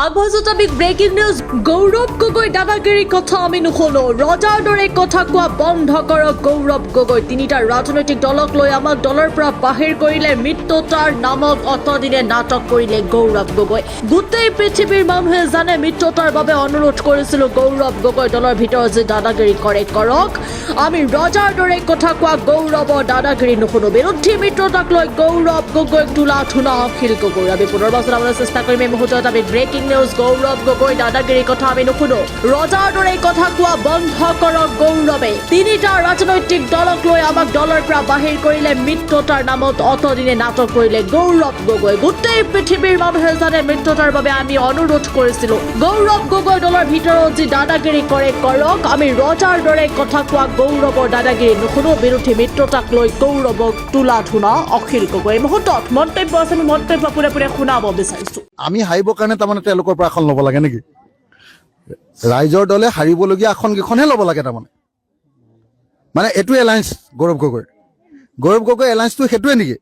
আভ্যন্তৰীণ breaking news Gaurav Gogoi দাদাগিৰিৰ কথা আমি নুশুনো ৰজাৰ দৰে কথা কোৱা বন্ধ কৰক গৌৰৱ গগৈ তিনিটা ৰাজনৈতিক দলক লৈ আমাক দলৰ পৰা বাহিৰ কৰিলে মিত্ৰতাৰ নামত অতদিনে নাটক কৰিলে গৌৰৱ গগৈ গোটেই পৃথিৱীৰ মানুহে জানে মিত্ৰতাৰ বাবে অনুৰোধ কৰিছিলো গৌৰৱ গগৈ দলৰ ভিতৰত যে দাদাগিৰি কৰে কৰক আমি ৰজাৰ দৰে কথা কোৱা গৌৰৱৰ দাদাগিৰি নুশুনো বিৰোধী মিত্ৰতাক লৈ গৌৰৱ গগৈক তোলা থুনা অখিল গগৈ আমি পুনৰ বচাবলৈ চেষ্টা কৰিম এই মুহূৰ্তত আমি ব্ৰেকিং নিউজ গৌৰৱ গগৈ দাদাগিৰিৰ কথা আমি নুশুনো ৰজাৰ দৰে কথা কোৱা বন্ধ কৰক গৌৰৱে তিনিটা ৰাজনৈতিক দলক লৈ আমাক দলৰ পৰা বাহিৰ কৰিলে মিত্ৰতাৰ নামত অতদিনে নাটক কৰিলে গৌৰৱ গগৈ গোটেই পৃথিৱীৰ মানুহে জানে মিত্ৰতাৰ বাবে আমি অনুৰোধ কৰিছিলো গৌৰৱ গগৈ দলৰ ভিতৰত যি দাদাগিৰি কৰে কৰক আমি ৰজাৰ দৰে কথা কোৱা গৌৰৱৰ দাদাগিৰি নুশুনো বিৰোধী মিত্ৰতাক লৈ গৌৰৱক তোলা থুনা অখিল গগৈ এই মুহূৰ্তত মন্তব্য আছে আমি মন্তব্য পুৰে শুনাব বিচাৰিছো আমি হাৰিবৰ কাৰণে তাৰমানে তেওঁলোকৰ পৰা আসন ল'ব লাগে নেকি ৰাইজৰ দলে হাৰিবলগীয়া আসন কেইখনহে ল'ব লাগে তাৰমানে মানে এইটো এলায়েন্স গৌৰৱ গগৈ এলায়েন্সটো সেইটোৱে নেকি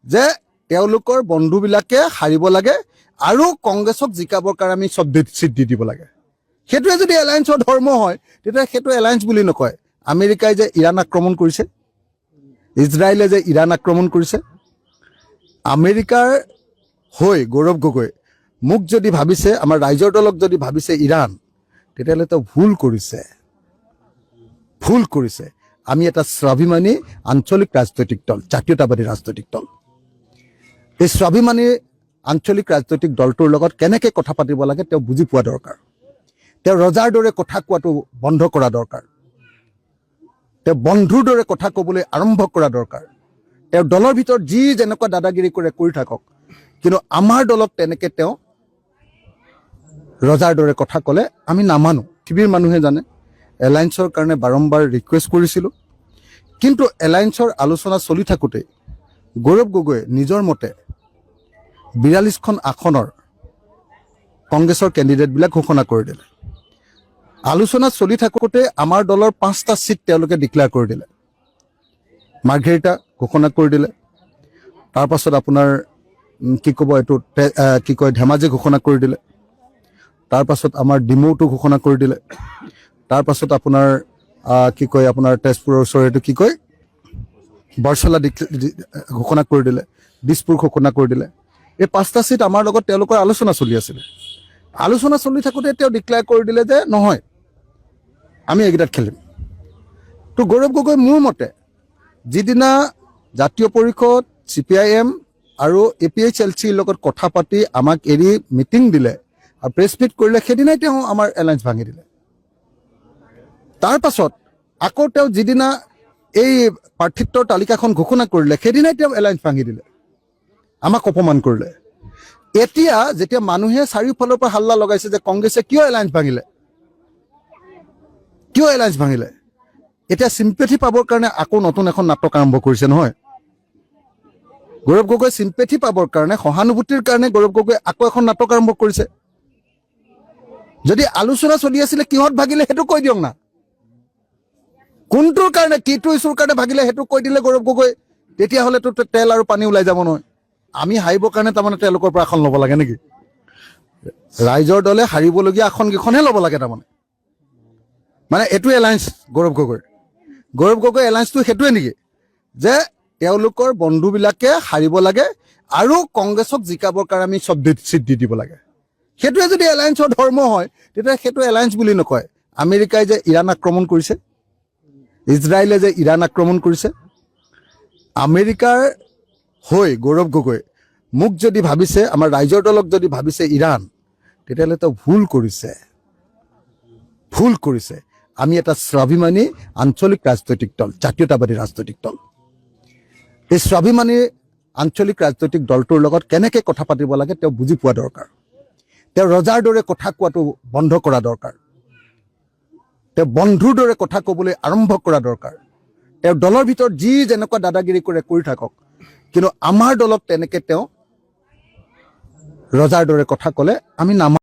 যে তেওঁলোকৰ বন্ধুবিলাকে হাৰিব লাগে আৰু কংগ্ৰেছক জিকাবৰ কাৰণে আমি চব চিট দি দিব লাগে সেইটোৱে যদি এলায়েন্সৰ ধৰ্ম হয় তেতিয়া সেইটো এলায়েন্স বুলি নকয় আমেৰিকাই যে ইৰাণ আক্ৰমণ কৰিছে ইজৰাইলে যে ইৰাণ আক্ৰমণ কৰিছে আমেৰিকাৰ হৈ গৌৰৱ গগৈ মোক যদি ভাবিছে আমাৰ ৰাইজৰ দলক যদি ভাবিছে ইৰাণ তেতিয়াহ'লে তেওঁ ভুল কৰিছে আমি এটা স্বাভিমানী আঞ্চলিক ৰাজনৈতিক দল জাতীয়তাবাদী ৰাজনৈতিক দল এই স্বাভিমানী আঞ্চলিক ৰাজনৈতিক দলটোৰ লগত কেনেকৈ কথা পাতিব লাগে তেওঁ বুজি পোৱা দৰকাৰ তেওঁ ৰজাৰ দৰে কথা কোৱাটো বন্ধ কৰা দৰকাৰ তেওঁ বন্ধুৰ দৰে কথা ক'বলৈ আৰম্ভ কৰা দৰকাৰ তেওঁ দলৰ ভিতৰত যি যেনেকুৱা দাদাগিৰি কৰি থাকক কিন্তু আমাৰ দলত তেনেকৈ তেওঁ ৰজাৰ দৰে কথা ক'লে আমি নামানো পৃথিৱীৰ মানুহে জানে এলায়েন্সৰ কাৰণে বাৰম্বাৰ ৰিকুৱেষ্ট কৰিছিলোঁ কিন্তু এলায়েন্সৰ আলোচনা চলি থাকোঁতে গৌৰৱ গগৈয়ে নিজৰ মতে 42খন আসনৰ কংগ্ৰেছৰ কেণ্ডিডেটবিলাক ঘোষণা কৰি দিলে আলোচনা চলি থাকোঁতে আমাৰ দলৰ 5টা চিট তেওঁলোকে ডিক্লেয়াৰ কৰি দিলে মাৰ্ঘেৰিটা ঘোষণা কৰি দিলে তাৰপাছত আপোনাৰ কি ক'ব এইটো কি কয় ধেমাজি ঘোষণা কৰি দিলে তাৰপাছত আমাৰ ডিমৌটো ঘোষণা কৰি দিলে তাৰপাছত আপোনাৰ কি কয় আপোনাৰ তেজপুৰৰ ওচৰৰ এইটো কি কয় বৰচলা ঘোষণা কৰি দিলে দিছপুৰ ঘোষণা কৰি দিলে এই 5টা চিট আমাৰ লগত তেওঁলোকৰ আলোচনা চলি আছিলে আলোচনা চলি থাকোঁতে তেওঁ ডিক্লেয়াৰ কৰি দিলে যে নহয় আমি এইকেইটাত খেলিম তো গৌৰৱ গগৈ মোৰ মতে যিদিনা জাতীয় পৰিষদ CPIM আৰু APHLCৰ লগত কথা পাতি আমাক এৰি মিটিং দিলে আৰু প্ৰেছ মিট কৰিলে সেইদিনাই তেওঁ আমাৰ এলায়েন্স ভাঙি দিলে তাৰপাছত আকৌ তেওঁ যিদিনা এই প্ৰাৰ্থিত্বৰ তালিকাখন ঘোষণা কৰিলে সেইদিনাই তেওঁ এলায়েন্স ভাঙি দিলে আমাক অপমান কৰিলে এতিয়া যেতিয়া মানুহে চাৰিওফালৰ পৰা হাল্লা লগাইছে যে কংগ্ৰেছে কিয় এলায়েন্স ভাঙিলে এতিয়া চিম্পেথি পাবৰ কাৰণে আকৌ নতুন এখন নাটক আৰম্ভ কৰিছে নহয় গৌৰৱ গগৈ চিম্পেথি পাবৰ কাৰণে সহানুভূতিৰ কাৰণে গৌৰৱ গগৈ আকৌ এখন নাটক আৰম্ভ কৰিছে যদি আলোচনা চলি আছিলে কিহত ভাগিলে সেইটো কৈ দিয়ক না কোনটোৰ কাৰণে কিটো ইছ্যুৰ কাৰণে ভাগিলে সেইটো কৈ দিলে গৌৰৱ গগৈ তেতিয়াহ'লেতো তেল আৰু পানী ওলাই যাব নহয় আমি হাৰিবৰ কাৰণে তাৰমানে তেওঁলোকৰ পৰা আসন ল'ব লাগে নেকি ৰাইজৰ দলে হাৰিবলগীয়া আসন কেইখনহে ল'ব লাগে তাৰমানে মানে এইটো এলায়েন্স গৌৰৱ গগৈ এলায়েন্সটো সেইটোৱে নেকি যে তেওঁলোকৰ বন্ধুবিলাকে হাৰিব লাগে আৰু কংগ্ৰেছক জিকাবৰ কাৰণে আমি চব চিট দি দিব লাগে সেইটোৱে যদি এলায়েন্সৰ ধৰ্ম হয় তেতিয়া সেইটো এলায়েন্স বুলি নকয় আমেৰিকাই যে ইৰাণ আক্ৰমণ কৰিছে ইজৰাইলে যে ইৰাণ আক্ৰমণ কৰিছে আমেৰিকাৰ হৈ গৌৰৱ গগৈ মোক যদি ভাবিছে আমাৰ ৰাইজৰ দলক যদি ভাবিছে ইৰাণ তেতিয়াহ'লে তেওঁ ভুল কৰিছে আমি এটা স্বাভিমানী আঞ্চলিক ৰাজনৈতিক দল জাতীয়তাবাদী ৰাজনৈতিক দল এই স্বাভিমানী আঞ্চলিক ৰাজনৈতিক দলটোৰ লগত কেনেকৈ কথা পাতিব লাগে তেওঁ বুজি পোৱা দৰকাৰ তেওঁ ৰজাৰ দৰে কথা কোৱাটো বন্ধ কৰা দৰকাৰ তেওঁ বন্ধুৰ দৰে কথা ক'বলৈ আৰম্ভ কৰা দৰকাৰ তেওঁ দলৰ ভিতৰত যি যেনেকুৱা দাদাগিৰি কৰি থাকক কিন্তু আমাৰ দলত তেনেকৈ তেওঁ ৰজাৰ দৰে কথা ক'লে আমি নামানো